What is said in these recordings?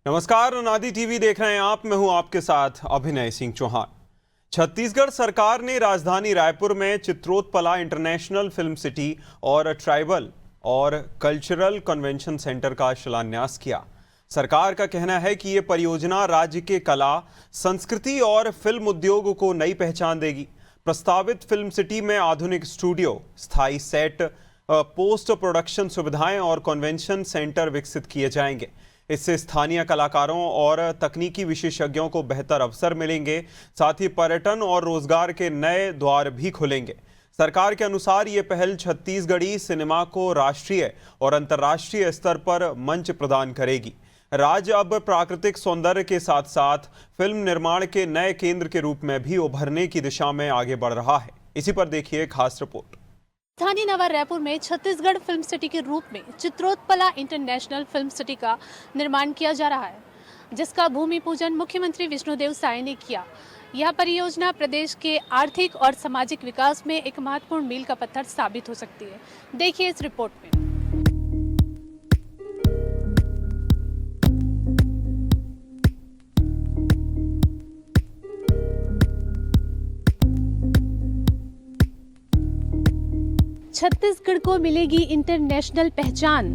नमस्कार, अनादि टीवी देख रहे हैं आप। मैं हूं आपके साथ अभिनय सिंह चौहान। छत्तीसगढ़ सरकार ने राजधानी रायपुर में चित्रोत्पला इंटरनेशनल फिल्म सिटी और ट्राइबल और कल्चरल कन्वेंशन सेंटर का शिलान्यास किया। सरकार का कहना है कि ये परियोजना राज्य के कला, संस्कृति और फिल्म उद्योग को नई पहचान देगी। प्रस्तावित फिल्म सिटी में आधुनिक स्टूडियो, स्थायी सेट, पोस्ट प्रोडक्शन सुविधाएं और कन्वेंशन सेंटर विकसित किए जाएंगे। इससे स्थानीय कलाकारों और तकनीकी विशेषज्ञों को बेहतर अवसर मिलेंगे। साथ ही पर्यटन और रोजगार के नए द्वार भी खुलेंगे। सरकार के अनुसार ये पहल छत्तीसगढ़ी सिनेमा को राष्ट्रीय और अंतर्राष्ट्रीय स्तर पर मंच प्रदान करेगी। राज्य अब प्राकृतिक सौंदर्य के साथ साथ फिल्म निर्माण के नए केंद्र के रूप में भी उभरने की दिशा में आगे बढ़ रहा है। इसी पर देखिए खास रिपोर्ट। राजधानी नवा रायपुर में छत्तीसगढ़ फिल्म सिटी के रूप में चित्रोत्पला इंटरनेशनल फिल्म सिटी का निर्माण किया जा रहा है, जिसका भूमि पूजन मुख्यमंत्री विष्णुदेव साय ने किया। यह परियोजना प्रदेश के आर्थिक और सामाजिक विकास में एक महत्वपूर्ण मील का पत्थर साबित हो सकती है। देखिए इस रिपोर्ट में। छत्तीसगढ़ को मिलेगी इंटरनेशनल पहचान।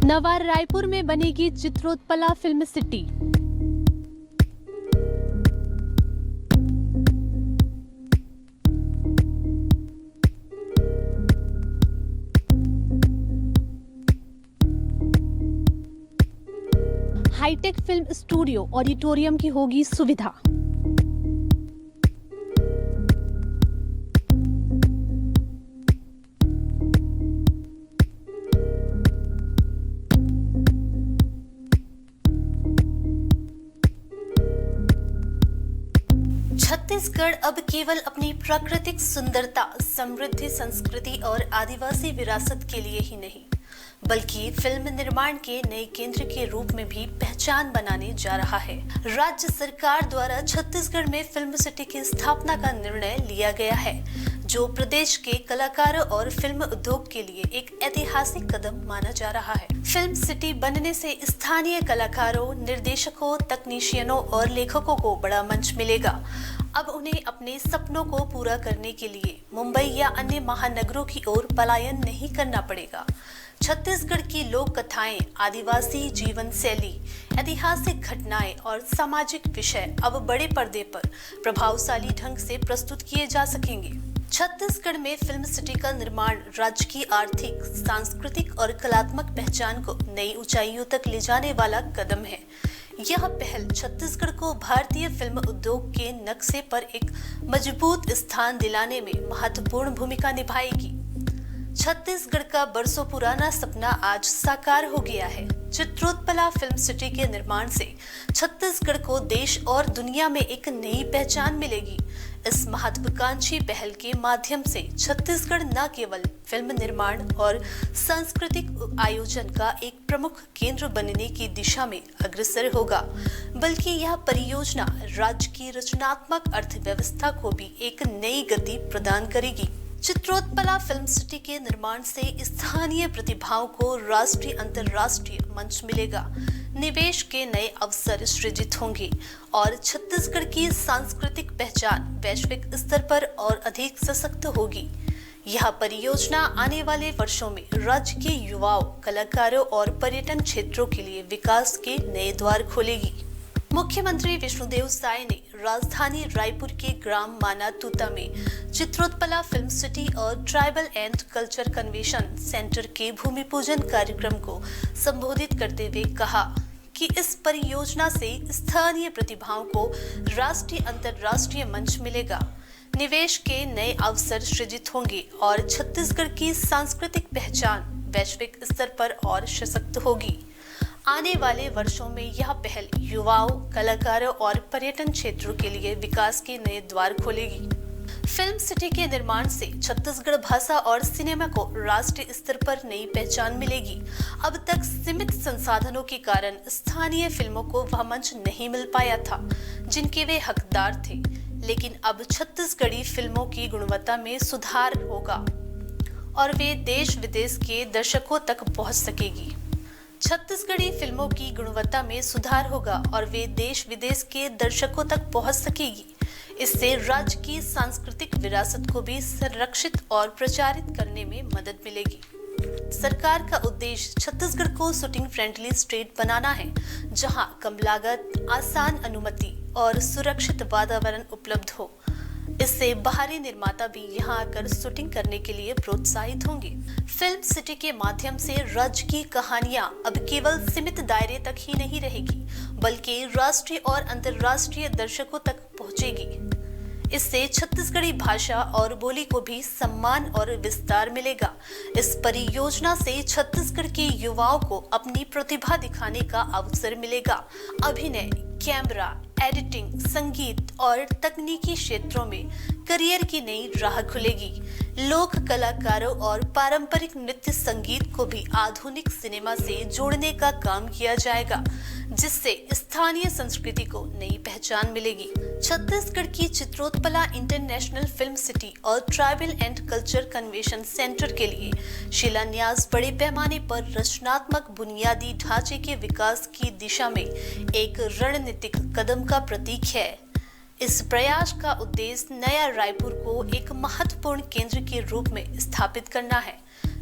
नवा रायपुर में बनेगी Chitrotpala film city. Hitech film studio, auditorium की होगी सुविधा। छत्तीसगढ़ अब केवल अपनी प्राकृतिक सुंदरता, समृद्धि, संस्कृति और आदिवासी विरासत के लिए ही नहीं, बल्कि फिल्म निर्माण के नए केंद्र के रूप में भी पहचान बनाने जा रहा है। राज्य सरकार द्वारा छत्तीसगढ़ में फिल्म सिटी की स्थापना का निर्णय लिया गया है, जो प्रदेश के कलाकारों और फिल्म उद्योग के लिए एक ऐतिहासिक कदम माना जा रहा है। फिल्म सिटी बनने से स्थानीय कलाकारों, निर्देशकों, तकनीशियनों और लेखकों को बड़ा मंच मिलेगा। अब उन्हें अपने सपनों को पूरा करने के लिए मुंबई या अन्य महानगरों की ओर पलायन नहीं करना पड़ेगा। छत्तीसगढ़ की लोक कथाएं, आदिवासी जीवन शैली, ऐतिहासिक घटनाएं और सामाजिक विषय अब बड़े पर्दे पर प्रभावशाली ढंग से प्रस्तुत किए जा सकेंगे। छत्तीसगढ़ में फिल्म सिटी का निर्माण राज्य की आर्थिक, सांस्कृतिक और कलात्मक पहचान को नई ऊंचाइयों तक ले जाने वाला कदम है। यह पहल छत्तीसगढ़ को भारतीय फिल्म उद्योग के नक्शे पर एक मजबूत स्थान दिलाने में महत्वपूर्ण भूमिका निभाएगी। छत्तीसगढ़ का बरसों पुराना सपना आज साकार हो गया है। चित्रोत्पला फिल्म सिटी के निर्माण से छत्तीसगढ़ को देश और दुनिया में एक नई पहचान मिलेगी। इस महत्वाकांक्षी पहल के माध्यम से छत्तीसगढ़ न केवल फिल्म निर्माण और सांस्कृतिक आयोजन का एक प्रमुख केंद्र बनने की दिशा में अग्रसर होगा, बल्कि यह परियोजना राज्य की रचनात्मक अर्थव्यवस्था को भी एक नई गति प्रदान करेगी। चित्रोत्पला फिल्म सिटी के निर्माण से स्थानीय प्रतिभाओं को राष्ट्रीय, अंतर्राष्ट्रीय मंच मिलेगा। निवेश के नए अवसर सृजित होंगे और छत्तीसगढ़ की सांस्कृतिक पहचान वैश्विक स्तर पर और अधिक सशक्त होगी। यह परियोजना आने वाले वर्षों में राज्य के युवाओं, कलाकारों और पर्यटन क्षेत्रों के लिए विकास के नए द्वार खोलेगी। मुख्यमंत्री विष्णुदेव साय ने राजधानी रायपुर के ग्राम मानातूता में चित्रोत्पला फिल्म सिटी और tribal and culture convention centre के भूमि पूजन कार्यक्रम को संबोधित करते हुए कहा कि इस परियोजना से स्थानीय प्रतिभाओं को राष्ट्रीय, अंतर्राष्ट्रीय मंच मिलेगा। निवेश के नए अवसर सृजित होंगे और छत्तीसगढ़ की सांस्कृतिक पहचान वैश्विक स्तर पर और सशक्त होगी। आने वाले वर्षों में यह पहल युवाओं, कलाकारों और पर्यटन क्षेत्रों के लिए विकास के नए द्वार खोलेगी। फिल्म सिटी के निर्माण से छत्तीसगढ़ भाषा और सिनेमा को राष्ट्रीय स्तर पर नई पहचान मिलेगी। अब तक सीमित संसाधनों के कारण स्थानीय फिल्मों को वह मंच नहीं मिल पाया था जिनके वे हकदार थे, लेकिन अब छत्तीसगढ़ी फिल्मों की गुणवत्ता में सुधार होगा और वे देश विदेश के दर्शकों तक पहुंच सकेगी। छत्तीसगढ़ी फिल्मों की गुणवत्ता में सुधार होगा और वे देश विदेश के दर्शकों तक पहुंच सकेगी। इससे राज्य की सांस्कृतिक विरासत को भी संरक्षित और प्रचारित करने में मदद मिलेगी। सरकार का उद्देश्य छत्तीसगढ़ को शूटिंग फ्रेंडली स्टेट बनाना है, जहां कम लागत, आसान अनुमति और सुरक्षित वातावरण उपलब्ध हो। इससे बाहरी निर्माता भी यहां आकर शूटिंग करने के लिए प्रोत्साहित होंगे। फिल्म सिटी के माध्यम से राज्य की कहानियां अब केवल सीमित दायरे तक ही नहीं रहेगी, बल्कि राष्ट्रीय और अंतर्राष्ट्रीय दर्शकों तक पहुंचेगी। इससे छत्तीसगढ़ी भाषा और बोली को भी सम्मान और विस्तार मिलेगा। इस परियोजना से छत्तीसगढ़ के युवाओं को अपनी प्रतिभा दिखाने का अवसर मिलेगा। अभिनय, कैमरा, एडिटिंग, संगीत और तकनीकी क्षेत्रों में करियर की नई राह खुलेगी। लोक कलाकारों और पारंपरिक नृत्य संगीत को भी आधुनिक सिनेमा से जोड़ने का काम किया जाएगा, जिससे स्थानीय संस्कृति को नई पहचान मिलेगी। छत्तीसगढ़ की चित्रोत्पला इंटरनेशनल फिल्म सिटी और tribal and culture convention centre के लिए शिलान्यास बड़े पैमाने पर रचनात्मक बुनियादी ढांचे के विकास की दिशा में एक रणनीतिक कदम का प्रतीक है। इस प्रयास का उद्देश्य नया रायपुर को एक महत्वपूर्ण केंद्र के रूप में स्थापित करना है,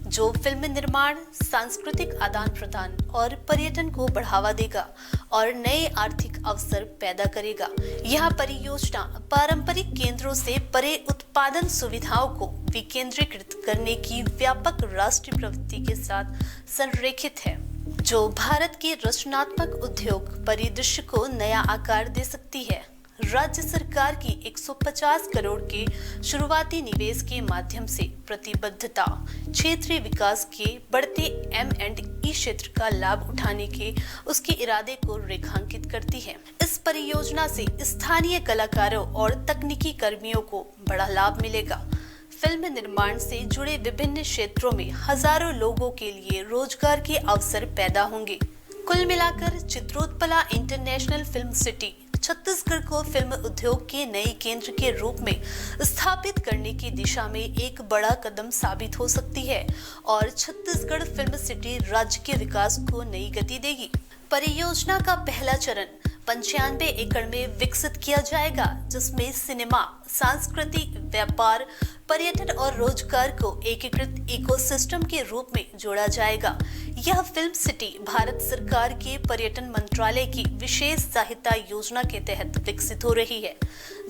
जो फिल्म निर्माण, सांस्कृतिक आदान प्रदान और पर्यटन को बढ़ावा देगा और नए आर्थिक अवसर पैदा करेगा। यह परियोजना पारंपरिक केंद्रों से परे उत्पादन सुविधाओं को विकेंद्रीकृत करने की व्यापक राष्ट्रीय प्रवृत्ति के साथ संरेखित है, जो भारत के रचनात्मक उद्योग परिदृश्य को नया आकार दे सकती है। राज्य सरकार की 150 करोड़ के शुरुआती निवेश के माध्यम से प्रतिबद्धता क्षेत्रीय विकास के बढ़ते M&E क्षेत्र का लाभ उठाने के उसके इरादे को रेखांकित करती है। इस परियोजना से स्थानीय कलाकारों और तकनीकी कर्मियों को बड़ा लाभ मिलेगा। फिल्म निर्माण से जुड़े विभिन्न क्षेत्रों में हजारों लोगों के लिए रोजगार के अवसर पैदा होंगे। कुल मिलाकर Chitrotpala international film city Chhattisgarh को फिल्म उद्योग के नए केंद्र के रूप में स्थापित करने की दिशा में एक बड़ा कदम साबित हो सकती है और छत्तीसगढ़ फिल्म सिटी राज्य के विकास को नई गति देगी। परियोजना का पहला चरण 95 एकड़ में विकसित किया जाएगा, जिसमें सिनेमा, संस्कृति, व्यापार, पर्यटन और रोजगार को एकीकृत इकोसिस्टम के रूप में जोड़ा जाएगा। यह फिल्म सिटी भारत सरकार के पर्यटन मंत्रालय की विशेष सहायता योजना के तहत विकसित हो रही है,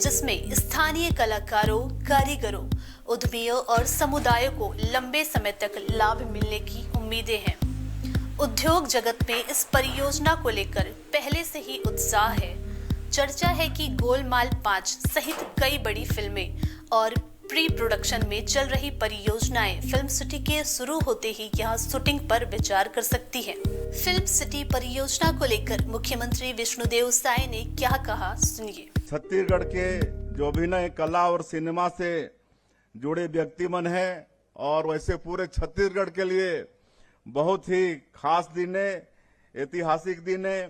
जिसमें स्थानीय कलाकारों, कारीगरों, उद्यमियों और समुदायों को लंबे समय तक लाभ मिलने की उम्मीदें हैं। उद्योग जगत में इस परियोजना को लेकर पहले से ही उत्साह है। चर्चा है कि गोलमाल 5 सहित कई बड़ी फिल्में और प्री प्रोडक्शन में चल रही परियोजनाएं फिल्म सिटी के शुरू होते ही यहां शूटिंग पर विचार कर सकती हैं। फिल्म सिटी परियोजना को लेकर मुख्यमंत्री विष्णुदेव साय ने क्या कहा, सुनिए। छत्तीसगढ़ के जो अभिनय, कला और सिनेमा से जुड़े व्यक्ति मन है और वैसे पूरे छत्तीसगढ़ के लिए बहुत ही खास दिन है, ऐतिहासिक दिन है।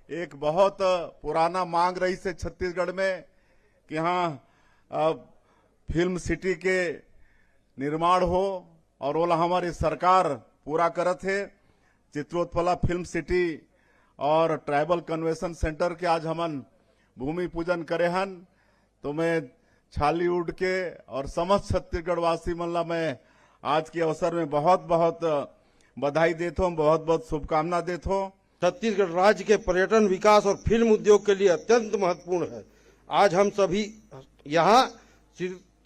एक बहुत पुराना मांग रही से छत्तीसगढ़ में कि यहाँ फिल्म सिटी के निर्माण हो और वो हमारी सरकार पूरा करत है। चित्रोत्पला फिल्म सिटी और ट्राइबल कन्वेंशन सेंटर के आज हमन भूमि पूजन करे हन, तो मैं छालीवुड के और समस्त छत्तीसगढ़ वासी मन ला मैं आज के अवसर में बहुत बहुत बधाई देता हूँ, बहुत बहुत शुभकामना देता हूँ। छत्तीसगढ़ राज्य के पर्यटन विकास और फिल्म उद्योग के लिए अत्यंत महत्वपूर्ण है। आज हम सभी यहाँ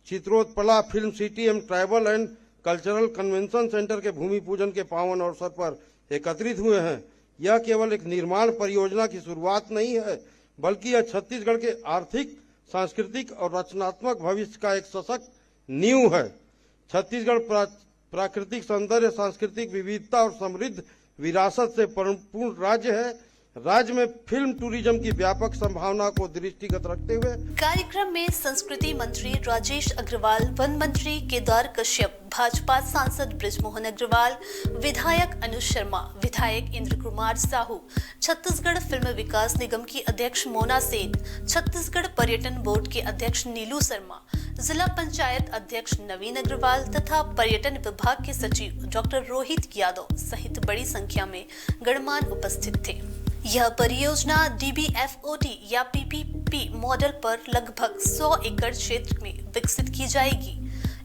चित्रोत्पला फिल्म सिटी एवं tribal and cultural convention centre के भूमि पूजन के पावन अवसर पर एकत्रित हुए हैं। यह केवल एक निर्माण परियोजना की शुरुआत नहीं है, बल्कि यह छत्तीसगढ़ के आर्थिक, सांस्कृतिक और रचनात्मक भविष्य का एक सशक्त नींव है। छत्तीसगढ़ प्राकृतिक सौंदर्य, सांस्कृतिक विविधता और समृद्ध विरासत से परिपूर्ण राज्य है। राज्य में फिल्म टूरिज्म की व्यापक संभावना को दृष्टिगत रखते हुए कार्यक्रम में संस्कृति मंत्री राजेश अग्रवाल, वन मंत्री केदार कश्यप, भाजपा सांसद बृजमोहन अग्रवाल, विधायक अनुज शर्मा, विधायक इंद्र कुमार साहू, छत्तीसगढ़ फिल्म विकास निगम की अध्यक्ष मोना सेन, छत्तीसगढ़ पर्यटन बोर्ड के अध्यक्ष नीलू शर्मा, जिला पंचायत अध्यक्ष नवीन अग्रवाल तथा पर्यटन विभाग के सचिव डॉक्टर रोहित यादव सहित बड़ी संख्या में गणमान्य उपस्थित थे। यह परियोजना DBFOT या PPP मॉडल पर लगभग 100 एकड़ क्षेत्र में विकसित की जाएगी।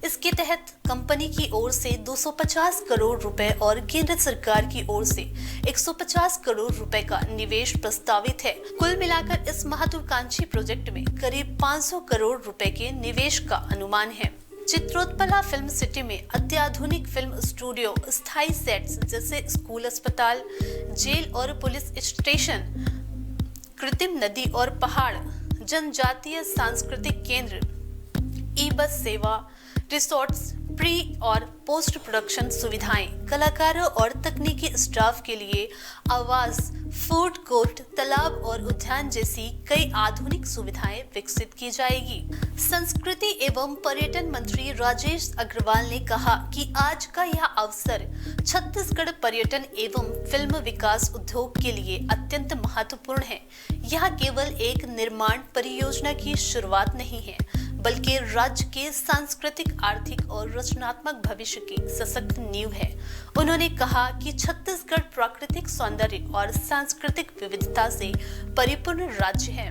इसके तहत कंपनी की ओर से 250 करोड़ रुपए और केंद्र सरकार की ओर से 150 करोड़ रुपए का निवेश प्रस्तावित है। कुल मिलाकर इस महत्वाकांक्षी प्रोजेक्ट में करीब 500 करोड़ रुपए के निवेश का अनुमान है। चित्रोत्पला फिल्म सिटी में अत्याधुनिक फिल्म स्टूडियो, स्थायी सेट्स जैसे स्कूल, अस्पताल, जेल और पुलिस स्टेशन, कृत्रिम नदी और पहाड़, जनजातीय सांस्कृतिक केंद्र, ई बस सेवा, रिसोर्ट्स, प्री और पोस्ट प्रोडक्शन सुविधाएं, कलाकारों और तकनीकी स्टाफ के लिए आवास, फूड कोर्ट, तालाब और उद्यान जैसी कई आधुनिक सुविधाएं विकसित की जाएगी। संस्कृति एवं पर्यटन मंत्री राजेश अग्रवाल ने कहा कि आज का यह अवसर छत्तीसगढ़ पर्यटन एवं फिल्म विकास उद्योग के लिए अत्यंत महत्वपूर्ण है। यह केवल एक निर्माण परियोजना की शुरुआत नहीं है, बल्कि राज्य के सांस्कृतिक, आर्थिक और रचनात्मक भविष्य की सशक्त नींव है। उन्होंने कहा कि छत्तीसगढ़ प्राकृतिक सौंदर्य और सांस्कृतिक विविधता से परिपूर्ण राज्य है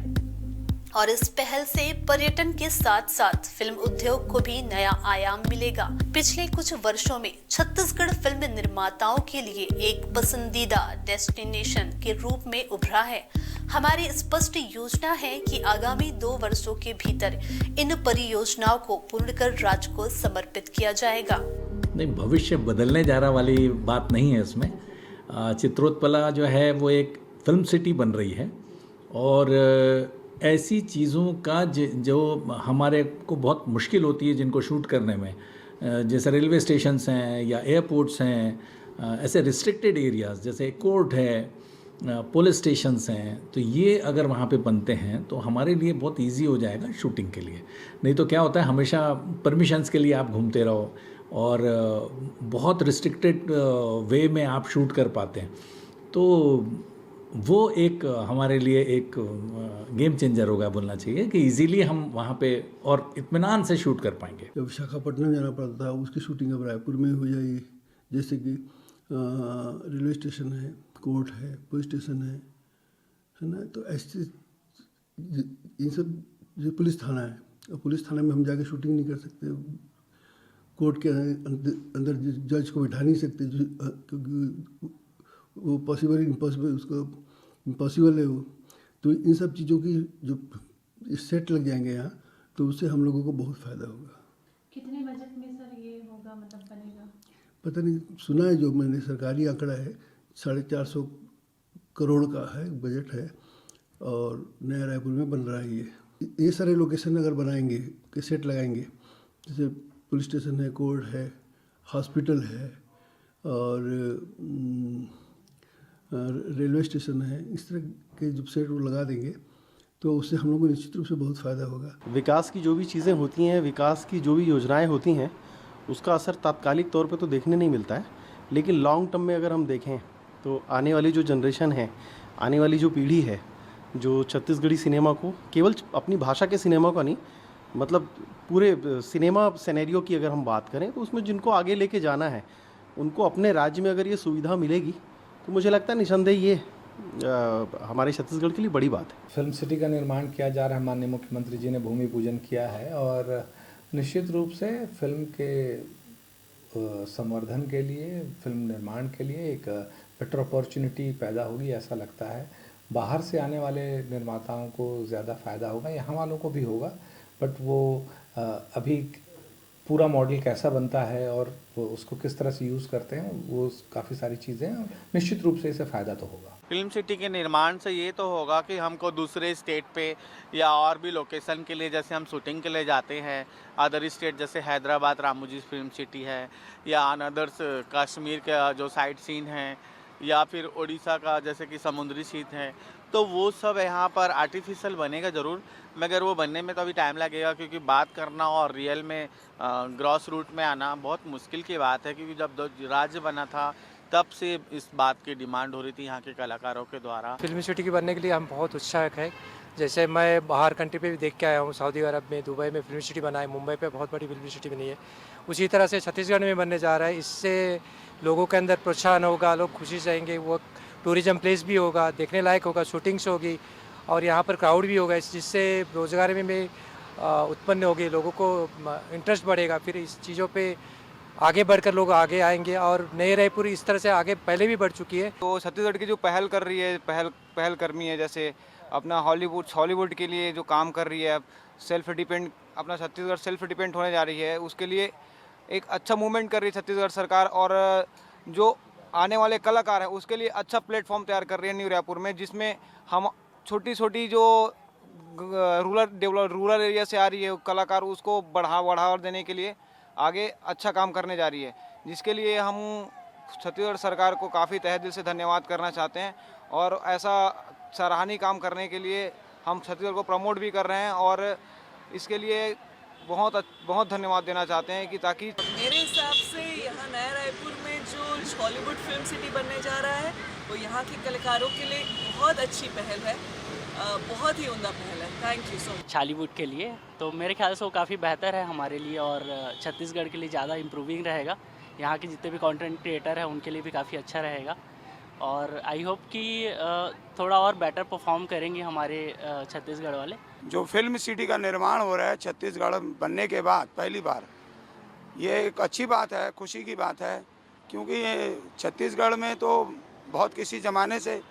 और इस पहल से पर्यटन के साथ साथ फिल्म उद्योग को भी नया आयाम मिलेगा। पिछले कुछ वर्षों में छत्तीसगढ़ फिल्म निर्माताओं के लिए एक पसंदीदा डेस्टिनेशन के रूप में उभरा है। हमारी स्पष्ट योजना है कि आगामी 2 वर्षों के भीतर इन परियोजनाओं को पूर्ण कर राज्य को समर्पित किया जाएगा। नहीं, भविष्य बदलने जा रहा वाली बात नहीं है इसमें। चित्रोत्पला जो है वो एक फिल्म सिटी बन रही है और ऐसी चीज़ों का जो हमारे को बहुत मुश्किल होती है जिनको शूट करने में, जैसे रेलवे स्टेशंस हैं या एयरपोर्ट्स हैं, ऐसे रिस्ट्रिक्टेड एरियाज़ जैसे कोर्ट है, पुलिस स्टेशंस हैं, तो ये अगर वहाँ पे बनते हैं तो हमारे लिए बहुत इजी हो जाएगा शूटिंग के लिए। नहीं तो क्या होता है, हमेशा परमिशंस के लिए आप घूमते रहो और बहुत रिस्ट्रिक्टेड वे में आप शूट कर पाते हैं, तो वो एक हमारे लिए एक गेम चेंजर होगा बोलना चाहिए कि इजीली हम वहाँ पे और इत्मीनान से शूट कर पाएंगे। जब विशाखापट्टनम जाना पड़ता था उसकी शूटिंग अब रायपुर में हो जाएगी, जैसे कि रेलवे स्टेशन है, कोर्ट है, पुलिस स्टेशन है ना। तो ऐसे इन सब जो पुलिस थाना है, और पुलिस थाने में हम जाके शूटिंग नहीं कर सकते, कोर्ट के अंदर जज को बैठा नहीं सकते क्योंकि वो पॉसिबल इम्पॉसिबल, उसको इम्पॉसिबल है वो। तो इन सब चीज़ों की जो सेट लग जाएंगे यहाँ, तो उससे हम लोगों को बहुत फ़ायदा होगा। कितने बजट में सर ये होगा, मतलब बनेगा? पता नहीं, सुना है जो मैंने, सरकारी आंकड़ा है 450 करोड़ का है बजट है और नया रायपुर में बन रहा है। ये सारे लोकेशन अगर बनाएंगे कि सेट लगाएंगे, जैसे पुलिस स्टेशन है, कोर्ट है, हॉस्पिटल है और रेलवे स्टेशन है, इस तरह के जब सेट वो लगा देंगे तो उससे हम लोग को निश्चित रूप से बहुत फ़ायदा होगा। विकास की जो भी चीज़ें होती हैं, विकास की जो भी योजनाएं होती हैं, उसका असर तात्कालिक तौर पे तो देखने नहीं मिलता है, लेकिन लॉन्ग टर्म में अगर हम देखें तो आने वाली जो जनरेशन है, आने वाली जो पीढ़ी है, जो छत्तीसगढ़ी सिनेमा को, केवल अपनी भाषा के सिनेमा का नहीं, मतलब पूरे सिनेमा सिनेरियो की अगर हम बात करें तो उसमें जिनको आगे लेके जाना है, उनको अपने राज्य में अगर ये सुविधा मिलेगी तो मुझे लगता है निसंदेह ये हमारे छत्तीसगढ़ के लिए बड़ी बात है। फिल्म सिटी का निर्माण किया जा रहा है, माननीय मुख्यमंत्री जी ने भूमि पूजन किया है और निश्चित रूप से फिल्म के संवर्धन के लिए, फिल्म निर्माण के लिए एक बेटर अपॉर्चुनिटी पैदा होगी, ऐसा लगता है। बाहर से आने वाले निर्माताओं को ज़्यादा फ़ायदा होगा, यहाँ वालों को भी होगा, बट वो अभी पूरा मॉडल कैसा बनता है और वो उसको किस तरह से यूज़ करते हैं, वो काफ़ी सारी चीज़ें हैं। निश्चित रूप से इससे फ़ायदा तो होगा। फिल्म सिटी के निर्माण से ये तो होगा कि हमको दूसरे स्टेट पे या और भी लोकेशन के लिए, जैसे हम शूटिंग के लिए जाते हैं अदर स्टेट, जैसे हैदराबाद रामोजी फिल्म सिटी है या अनदर्स कश्मीर का जो साइट सीन है या फिर उड़ीसा का जैसे कि समुद्री शीत है, तो वो सब यहाँ पर आर्टिफिशियल बनेगा ज़रूर, मगर वो बनने में तो अभी टाइम लगेगा, क्योंकि बात करना और रियल में ग्रॉस रूट में आना बहुत मुश्किल की बात है, क्योंकि जब राज्य बना था तब से इस बात की डिमांड हो रही थी यहाँ के कलाकारों के द्वारा। फिल्म सिटी की बनने के लिए हम बहुत उत्साहक है। जैसे मैं बाहर कंट्री पे भी देख के आया हूँ, सऊदी अरब में, दुबई में फिल्म सिटी बना है, मुंबई पे बहुत बड़ी फिल्म सिटी बनी है। उसी तरह से छत्तीसगढ़ में बनने जा रहा है। इससे लोगों के अंदर प्रोत्साहन होगा, लोग खुशी से रहेंगे, वो टूरिज्म प्लेस भी होगा, देखने लायक होगा, शूटिंग्स होगी और यहाँ पर क्राउड भी होगा, जिससे रोज़गार में उत्पन्न होगी, लोगों को इंटरेस्ट बढ़ेगा। फिर इस चीज़ों पे आगे बढ़कर लोग आगे आएंगे और नए रायपुर इस तरह से आगे पहले भी बढ़ चुकी है। तो छत्तीसगढ़ की जो पहल कर रही है, पहलकर्मी है, जैसे अपना हॉलीवुड के लिए जो काम कर रही है, अब अपना छत्तीसगढ़ सेल्फ डिपेंड होने जा रही है, उसके लिए एक अच्छा मूवमेंट कर रही है छत्तीसगढ़ सरकार। और जो आने वाले कलाकार हैं उसके लिए अच्छा प्लेटफॉर्म तैयार कर रही है न्यू रायपुर में, जिसमें हम छोटी जो रूरल एरिया से आ रही है कलाकार, उसको बढ़ावा देने के लिए आगे अच्छा काम करने जा रही है, जिसके लिए हम छत्तीसगढ़ सरकार को काफ़ी तहे दिल से धन्यवाद करना चाहते हैं। और ऐसा सराहनीय काम करने के लिए हम छत्तीसगढ़ को प्रमोट भी कर रहे हैं और इसके लिए बहुत धन्यवाद देना चाहते हैं कि ताकि मेरे हिसाब से यहाँ नया रायपुर में जो हॉलीवुड फिल्म सिटी बनने जा रहा है वो यहाँ के कलाकारों के लिए बहुत अच्छी पहल है, बहुत ही उम्दा पहल है। Thank you so much. Hollywood के लिए तो मेरे ख्याल से वो काफ़ी बेहतर है हमारे लिए और छत्तीसगढ़ के लिए ज़्यादा इम्प्रूविंग रहेगा। यहाँ के जितने भी कंटेंट क्रिएटर हैं उनके लिए भी काफ़ी अच्छा रहेगा और आई होप कि थोड़ा और बेटर परफॉर्म करेंगे हमारे छत्तीसगढ़ वाले। जो फिल्म सिटी का निर्माण हो रहा है छत्तीसगढ़ बनने के बाद पहली बार, ये एक अच्छी बात है, खुशी की बात है, क्योंकि छत्तीसगढ़ में तो बहुत किसी ज़माने से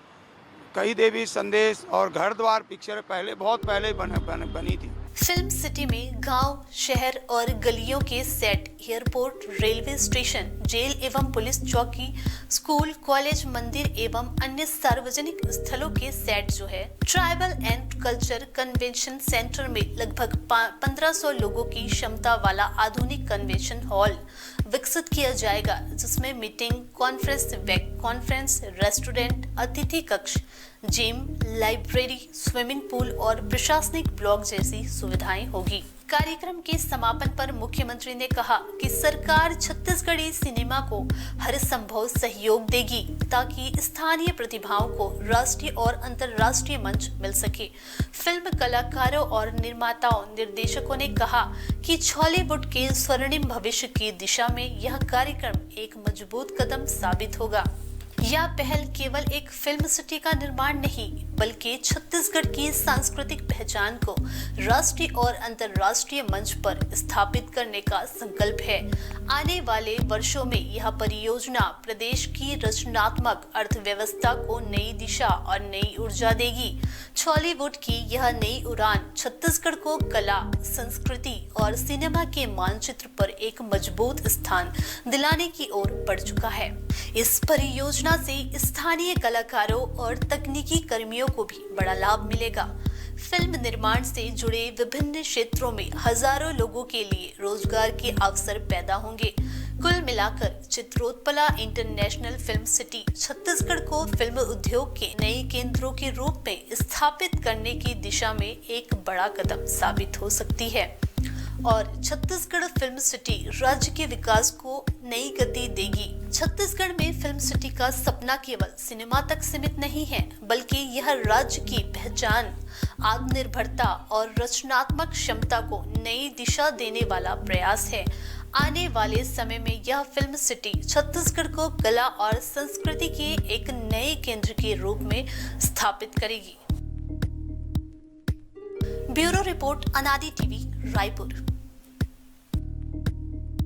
कई देवी संदेश और घर द्वार पिक्चर बहुत पहले बनी थी। फिल्म सिटी में गांव, शहर और गलियों के set, airport, railway station, jail एवं पुलिस चौकी, स्कूल, कॉलेज, मंदिर एवं अन्य सार्वजनिक स्थलों के सेट जो है, tribal and culture convention centre में लगभग 1500 लोगों की क्षमता वाला आधुनिक कन्वेंशन हॉल विकसित किया जाएगा, जिसमें मीटिंग, कॉन्फ्रेंस, रेस्टोरेंट, अतिथि कक्ष, जिम, लाइब्रेरी, स्विमिंग पूल और प्रशासनिक ब्लॉक जैसी सुविधाएं होगी। कार्यक्रम के समापन पर मुख्यमंत्री ने कहा कि सरकार छत्तीसगढ़ी सिनेमा को हर संभव सहयोग देगी ताकि स्थानीय प्रतिभाओं को राष्ट्रीय और अंतर्राष्ट्रीय मंच मिल सके। फिल्म कलाकारों और निर्माताओं, निर्देशकों ने कहा कि हॉलीवुड के स्वर्णिम भविष्य की दिशा में यह कार्यक्रम एक मजबूत कदम साबित होगा। यह पहल केवल एक फिल्म सिटी का निर्माण नहीं, बल्कि छत्तीसगढ़ की सांस्कृतिक पहचान को राष्ट्रीय और अंतर्राष्ट्रीय मंच पर स्थापित करने का संकल्प है। आने वाले वर्षों में यह परियोजना प्रदेश की रचनात्मक अर्थव्यवस्था को नई दिशा और नई ऊर्जा देगी। हॉलीवुड की यह नई उड़ान छत्तीसगढ़ को कला, संस्कृति और सिनेमा के मानचित्र पर एक मजबूत स्थान दिलाने की ओर बढ़ चुका है। इस परियोजना से स्थानीय कलाकारों और तकनीकी कर्मियों को भी बड़ा लाभ मिलेगा। फिल्म निर्माण से जुड़े विभिन्न क्षेत्रों में हजारों लोगों के लिए रोजगार के अवसर पैदा होंगे। कुल मिलाकर Chitrotpala international film city Chhattisgarh को फिल्म उद्योग के नए केंद्रों के रूप में स्थापित करने की दिशा में एक बड़ा कदम साबित हो सकती है और छत्तीसगढ़ फिल्म सिटी राज्य के विकास को नई गति देगी। छत्तीसगढ़ में फिल्म सिटी का सपना केवल सिनेमा तक सीमित नहीं है, बल्कि यह राज्य की पहचान, आत्मनिर्भरता और रचनात्मक क्षमता को नई दिशा देने वाला प्रयास है। आने वाले समय में यह फिल्म सिटी छत्तीसगढ़ को कला और संस्कृति के एक नए केंद्र के रूप में स्थापित करेगी। ब्यूरो रिपोर्ट, अनादि टीवी, रायपुर।